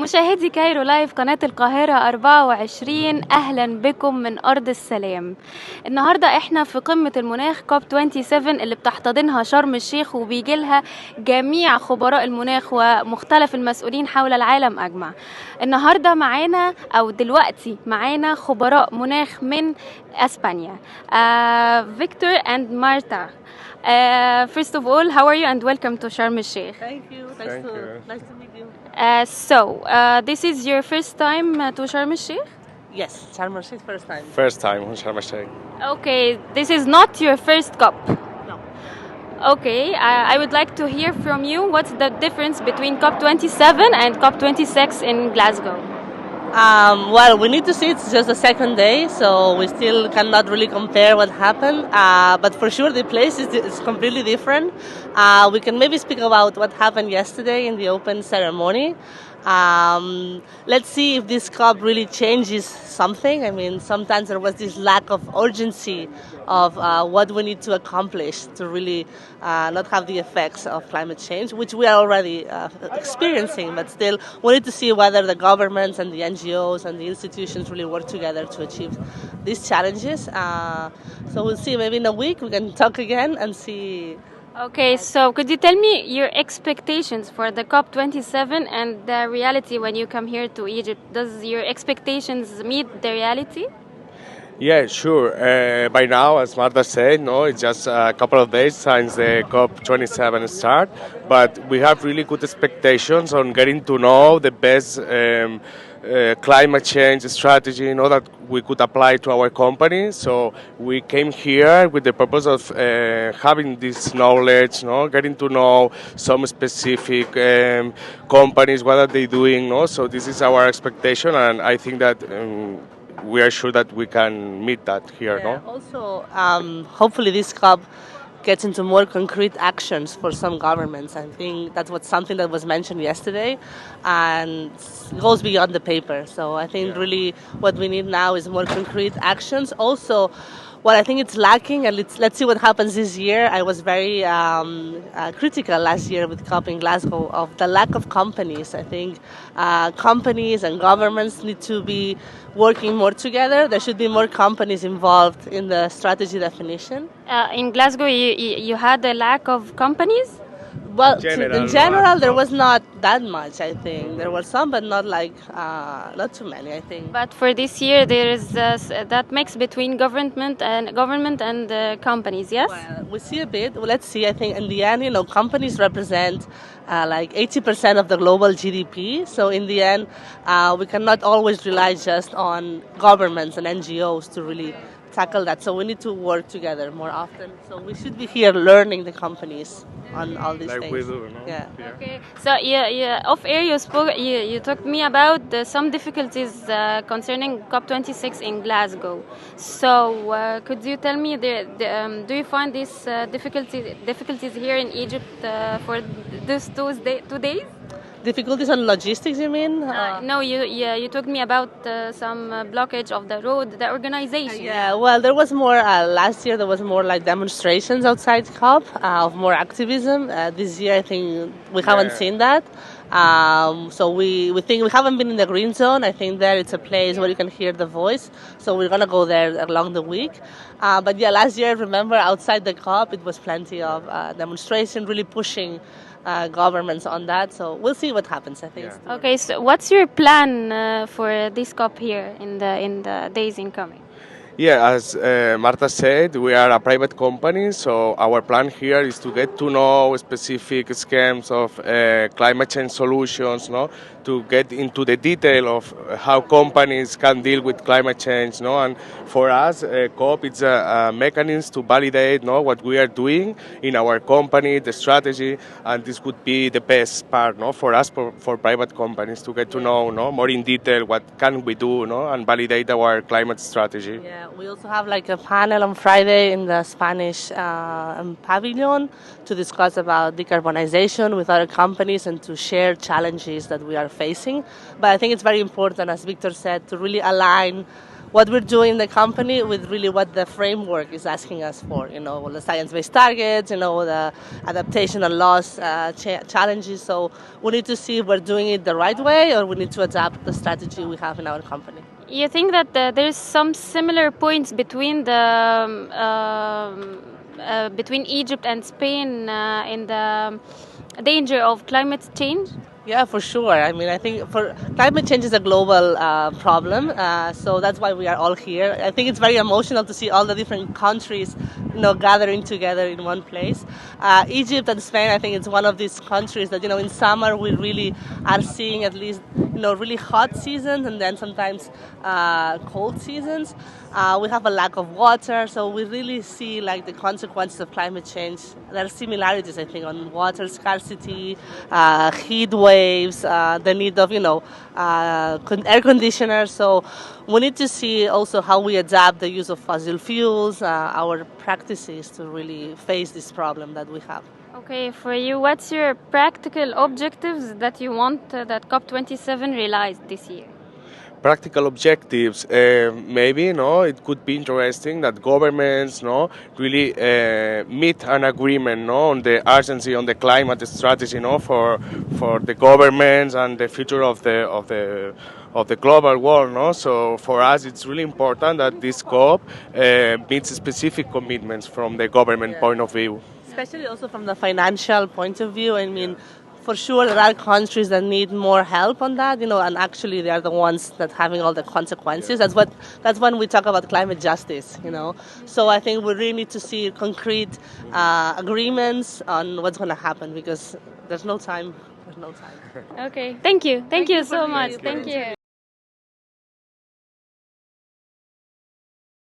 مشاهدي كايرو لايف قناة القاهرة 24، أهلا بكم من أرض السلام. النهاردة احنا في قمة المناخ COP27 اللي بتحتضنها شرم الشيخ، وبيجي لها جميع خبراء المناخ ومختلف المسؤولين حول العالم أجمع. النهاردة معانا أو دلوقتي معانا خبراء مناخ من إسبانيا، فيكتور and مارتا. First of all, how are you and welcome to Sharm el-Sheikh. Thank you. Nice to meet you. This is your first time to Sharm el-Sheikh? Yes, Sharm el-Sheikh first time. First time on Sharm el-Sheikh. Okay, this is not your first COP. No. Okay, I would like to hear from you what's the difference between COP27 and COP26 in Glasgow. Well, we need to see it's just the second day, so we still cannot really compare what happened. But for sure, the place is completely different. We can maybe speak about what happened yesterday in the open ceremony. Let's see if this COP really changes something. I mean, sometimes there was this lack of urgency of what we need to accomplish to really not have the effects of climate change, which we are already experiencing, but still we need to see whether the governments and the NGOs and the institutions really work together to achieve these challenges. So we'll see, maybe in a week we can talk again and see. Okay, so could you tell me your expectations for the COP27 and the reality when you come here to Egypt? Does your expectations meet the reality? Yeah, sure. By now, as Marta said, it's just a couple of days since the COP27 start, but we have really good expectations on getting to know the best climate change strategy, that we could apply to our company. So we came here with the purpose of having this knowledge, getting to know some specific companies, what are they doing, So this is our expectation, and I think that we are sure that we can meet that here, Yeah. Also, hopefully this COP gets into more concrete actions for some governments. I think that's something that was mentioned yesterday and goes beyond the paper. So I think really what we need now is more concrete actions. Also, what I think it's lacking, and let's see what happens this year. I was very critical last year with COP in Glasgow of the lack of companies. I think companies and governments need to be working more together. There should be more companies involved in the strategy definition. In Glasgow, you had a lack of companies? Well, in general, there was not that much, I think. There were some, but not not too many, I think. But for this year, there is that mix between government and companies, yes? Well, we see a bit. Well, let's see. I think in the end, companies represent 80% of the global GDP. So in the end, we cannot always rely just on governments and NGOs to really tackle that. So we need to work together more often. So we should be here learning the companies on all these like things. we do, Yeah. Okay. So off air you talked me about some difficulties concerning COP26 in Glasgow. So could you tell me do you find these difficulties here in Egypt for these 2 days? Difficulties on logistics, you mean? No, you talked me about some blockage of the road, the organization. Yeah, well, there was more last year. There was more like demonstrations outside COP of more activism. This year, I think we haven't seen that. So we think we haven't been in the green zone. I think there it's a place where you can hear the voice. So we're gonna go there along the week. But yeah, last year, remember outside the COP, it was plenty of demonstration, really pushing governments on that. So we'll see what happens, I think. Yeah. Okay, so what's your plan for this COP here in the days incoming? Yeah, as Marta said, we are a private company, so our plan here is to get to know specific schemes of climate change solutions, to get into the detail of how companies can deal with climate change, And for us, COP is a mechanism to validate, what we are doing in our company, the strategy, and this would be the best part, for us, for private companies to get to know, more in detail what can we do, and validate our climate strategy. Yeah, we also have a panel on Friday in the Spanish pavilion to discuss about decarbonization with other companies and to share challenges that we are facing. But I think it's very important, as Victor said, to really align what we're doing in the company with really what the framework is asking us for, the science-based targets, the adaptation and loss challenges. So we need to see if we're doing it the right way or we need to adapt the strategy we have in our company. You think that there's some similar points between between Egypt and Spain in the danger of climate change? Yeah, for sure. I mean, I think climate change is a global problem, so that's why we are all here. I think it's very emotional to see all the different countries, gathering together in one place. Egypt and Spain, I think it's one of these countries that, in summer we really are seeing at least, really hot seasons and then sometimes cold seasons. We have a lack of water, so we really see like the consequences of climate change. There are similarities, I think, on water scarcity, heat waves, the need of, air conditioners. So we need to see also how we adapt the use of fossil fuels, our practices to really face this problem that we have. Okay, for you, what's your practical objectives that you want that COP27 realized this year? Practical objectives, maybe, it could be interesting that governments, really meet an agreement, on the urgency on the climate strategy, for the governments and the future of the global world, So for us, it's really important that this COP meets specific commitments from the government point of view. Especially also from the financial point of view. I mean, for sure, there are countries that need more help on that, and actually they are the ones that having all the consequences. That's when we talk about climate justice, So I think we really need to see concrete agreements on what's going to happen because there's no time. Okay, thank you so much. Thank you.